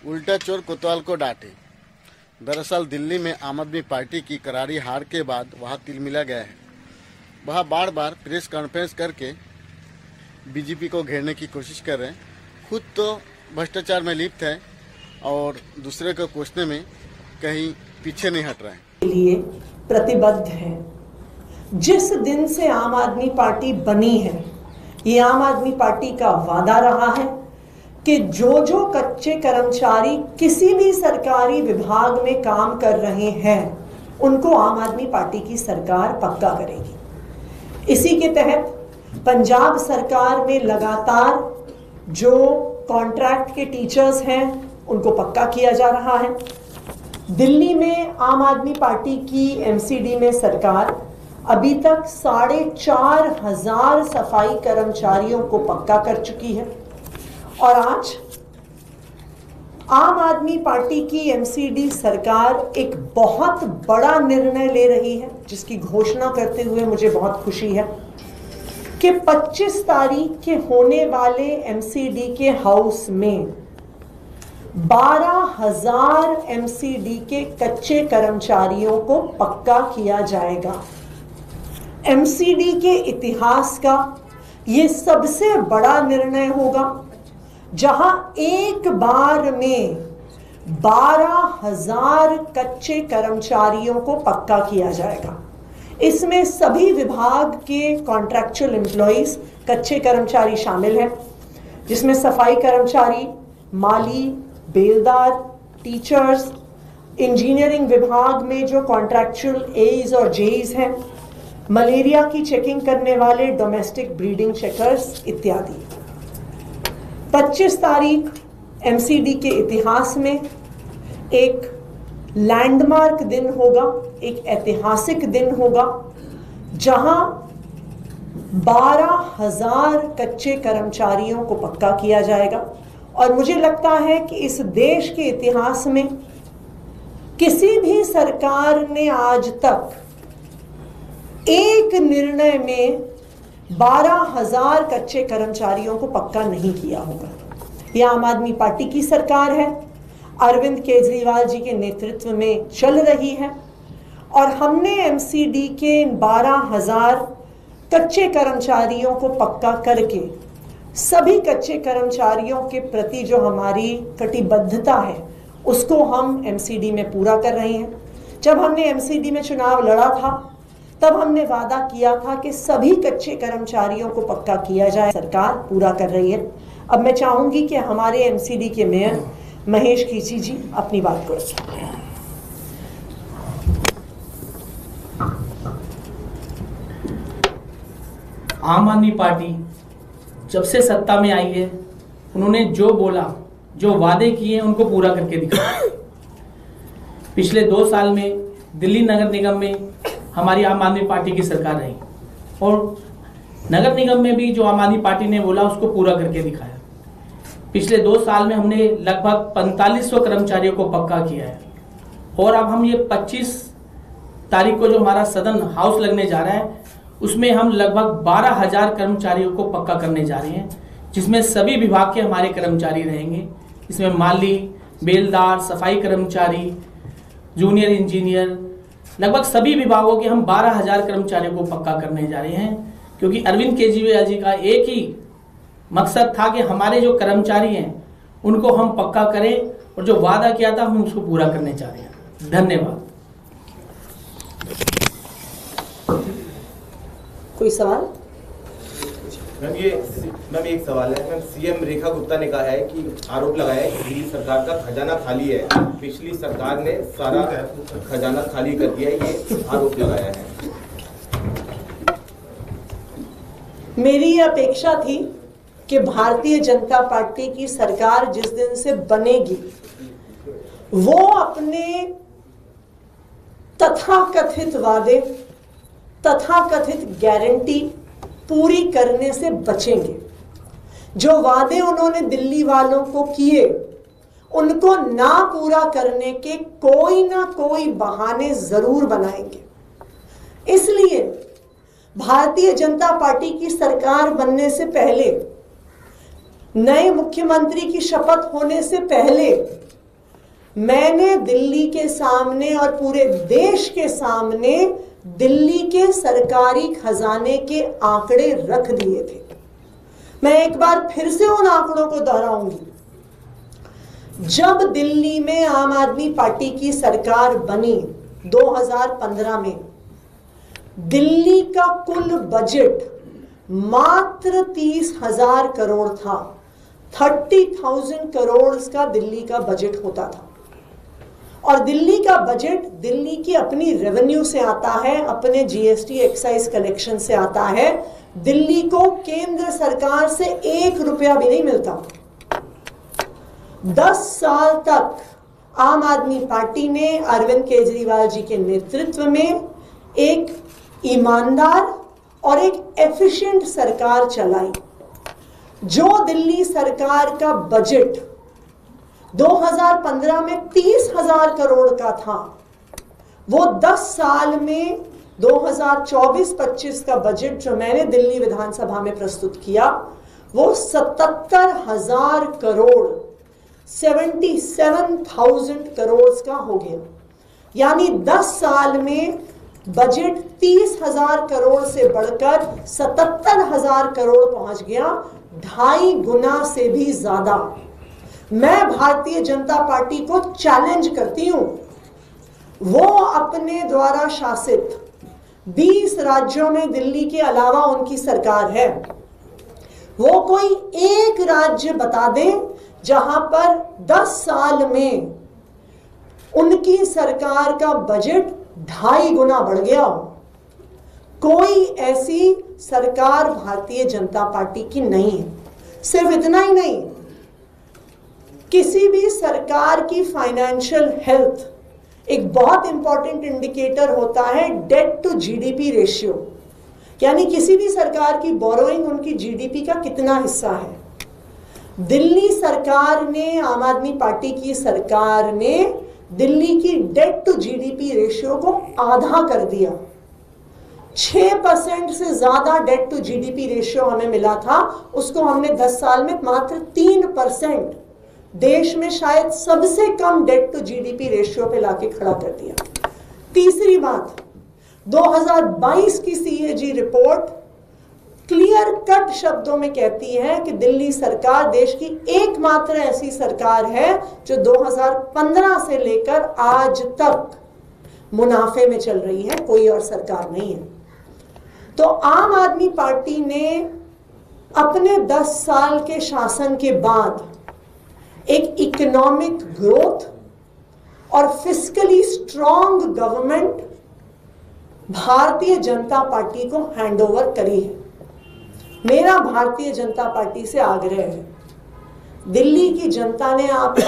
उल्टा चोर कोतवाल को डांटे। दरअसल दिल्ली में आम आदमी पार्टी की करारी हार के बाद वहां तिलमिला गया है। वह बार बार प्रेस कॉन्फ्रेंस करके बीजेपी को घेरने की कोशिश कर रहे हैं। खुद तो भ्रष्टाचार में लिप्त है और दूसरे को कोसने में कहीं पीछे नहीं हट रहे हैं। के लिए प्रतिबद्ध है। जिस दिन से आम आदमी पार्टी बनी है, ये आम आदमी पार्टी का वादा रहा है कि जो कच्चे कर्मचारी किसी भी सरकारी विभाग में काम कर रहे हैं उनको आम आदमी पार्टी की सरकार पक्का करेगी। इसी के तहत पंजाब सरकार में लगातार जो कॉन्ट्रैक्ट के टीचर्स हैं उनको पक्का किया जा रहा है। दिल्ली में आम आदमी पार्टी की एमसीडी में सरकार अभी तक 4,500 सफाई कर्मचारियों को पक्का कर चुकी है और आज आम आदमी पार्टी की एमसीडी सरकार एक बहुत बड़ा निर्णय ले रही है, जिसकी घोषणा करते हुए मुझे बहुत खुशी है कि 25 तारीख के होने वाले एमसीडी के हाउस में 12,000 एमसीडी के कच्चे कर्मचारियों को पक्का किया जाएगा। एमसीडी के इतिहास का ये सबसे बड़ा निर्णय होगा जहां एक बार में 12,000 कच्चे कर्मचारियों को पक्का किया जाएगा। इसमें सभी विभाग के कॉन्ट्रैक्चुअल एम्प्लॉइज कच्चे कर्मचारी शामिल हैं, जिसमें सफाई कर्मचारी, माली, बेलदार, टीचर्स, इंजीनियरिंग विभाग में जो कॉन्ट्रैक्चुअल एज और जेईज हैं, मलेरिया की चेकिंग करने वाले डोमेस्टिक ब्रीडिंग चेकर्स इत्यादि। 25 तारीख एमसीडी के इतिहास में एक लैंडमार्क दिन होगा, एक ऐतिहासिक दिन होगा जहां 12,000 कच्चे कर्मचारियों को पक्का किया जाएगा। और मुझे लगता है कि इस देश के इतिहास में किसी भी सरकार ने आज तक एक निर्णय में 12,000 कच्चे कर्मचारियों को पक्का नहीं किया होगा। यह आम आदमी पार्टी की सरकार है, अरविंद केजरीवाल जी के नेतृत्व में चल रही है और हमने एमसीडी के 12,000 कच्चे कर्मचारियों को पक्का करके सभी कच्चे कर्मचारियों के प्रति जो हमारी कटिबद्धता है उसको हम एमसीडी में पूरा कर रहे हैं। जब हमने एमसीडी में चुनाव लड़ा था तब हमने वादा किया था कि सभी कच्चे कर्मचारियों को पक्का किया जाए। सरकार पूरा कर रही है। अब मैं चाहूंगी कि हमारे एमसीडी के मेयर महेश खींची जी अपनी बात को रखें। आम आदमी पार्टी जब से सत्ता में आई है, उन्होंने जो बोला, जो वादे किए उनको पूरा करके दिखाया। पिछले 2 साल में दिल्ली नगर निगम में हमारी आम आदमी पार्टी की सरकार रही और नगर निगम में भी जो आम आदमी पार्टी ने बोला उसको पूरा करके दिखाया। पिछले 2 साल में हमने लगभग 4500 कर्मचारियों को पक्का किया है और अब हम ये 25 तारीख को जो हमारा सदन हाउस लगने जा रहा है उसमें हम लगभग 12,000 कर्मचारियों को पक्का करने जा रहे हैं, जिसमें सभी विभाग के हमारे कर्मचारी रहेंगे। इसमें माली, बेलदार, सफाई कर्मचारी, जूनियर इंजीनियर, लगभग सभी विभागों के हम 12,000 कर्मचारियों को पक्का करने जा रहे हैं, क्योंकि अरविंद केजरीवाल जी का एक ही मकसद था कि हमारे जो कर्मचारी हैं उनको हम पक्का करें और जो वादा किया था हम उसको पूरा करने जा रहे हैं। धन्यवाद। कोई सवाल? मैम एक सवाल है। मैम सीएम रेखा गुप्ता ने कहा है कि आरोप लगाया है कि दिल्ली सरकार का खजाना खाली है, पिछली सरकार ने सारा खजाना खाली कर दिया है, ये आरोप लगाया है। मेरी ये अपेक्षा थी कि भारतीय जनता पार्टी की सरकार जिस दिन से बनेगी वो अपने तथाकथित वादे, तथाकथित गारंटी पूरी करने से बचेंगे। जो वादे उन्होंने दिल्ली वालों को किए उनको ना पूरा करने के कोई ना कोई बहाने जरूर बनाएंगे। इसलिए भारतीय जनता पार्टी की सरकार बनने से पहले, नए मुख्यमंत्री की शपथ होने से पहले मैंने दिल्ली के सामने और पूरे देश के सामने दिल्ली के सरकारी खजाने के आंकड़े रख दिए थे। मैं एक बार फिर से उन आंकड़ों को दोहराऊंगी। जब दिल्ली में आम आदमी पार्टी की सरकार बनी 2015 में, दिल्ली का कुल बजट मात्र 30,000 करोड़ था। 30,000 करोड़ का दिल्ली का बजट होता था। और दिल्ली का बजट दिल्ली की अपनी रेवेन्यू से आता है, अपने जीएसटी एक्साइज कलेक्शन से आता है। दिल्ली को केंद्र सरकार से 1 रुपया भी नहीं मिलता। 10 साल तक आम आदमी पार्टी ने अरविंद केजरीवाल जी के नेतृत्व में एक ईमानदार और एक एफिशिएंट सरकार चलाई। जो दिल्ली सरकार का बजट 2015 में 30,000 करोड़ का था, वो 10 साल में 2024-25 का बजट जो मैंने दिल्ली विधानसभा में प्रस्तुत किया, वो 77,000 करोड़ 77,000 करोड़ का हो गया। यानी 10 साल में बजट 30,000 करोड़ से बढ़कर 77,000 करोड़ पहुंच गया, 2.5 गुना से भी ज्यादा। मैं भारतीय जनता पार्टी को चैलेंज करती हूं, वो अपने द्वारा शासित 20 राज्यों में दिल्ली के अलावा उनकी सरकार है, वो कोई एक राज्य बता दें जहां पर 10 साल में उनकी सरकार का बजट 2.5 गुना बढ़ गया हो। कोई ऐसी सरकार भारतीय जनता पार्टी की नहीं है। सिर्फ इतना ही नहीं, किसी भी सरकार की फाइनेंशियल हेल्थ एक बहुत इंपॉर्टेंट इंडिकेटर होता है डेट टू जीडीपी रेशियो, यानी किसी भी सरकार की बोरोइंग उनकी जीडीपी का कितना हिस्सा है। दिल्ली सरकार ने, आम आदमी पार्टी की सरकार ने दिल्ली की डेट टू जीडीपी रेशियो को आधा कर दिया। 6% से ज्यादा डेट टू जीडीपी रेशियो हमें मिला था, उसको हमने 10 साल में मात्र 3%, देश में शायद सबसे कम डेट टू जीडीपी रेशियो पे लाके खड़ा कर दिया। तीसरी बात, 2022 की सीएजी रिपोर्ट क्लियर कट शब्दों में कहती है कि दिल्ली सरकार देश की एकमात्र ऐसी सरकार है जो 2015 से लेकर आज तक मुनाफे में चल रही है, कोई और सरकार नहीं है। तो आम आदमी पार्टी ने अपने 10 साल के शासन के बाद एक इकोनॉमिक ग्रोथ और फिस्कली strong government Bharatiya Janata party को हैंडओवर करी है। मेरा भारतीय जनता पार्टी से आग्रह है, दिल्ली की जनता ने आप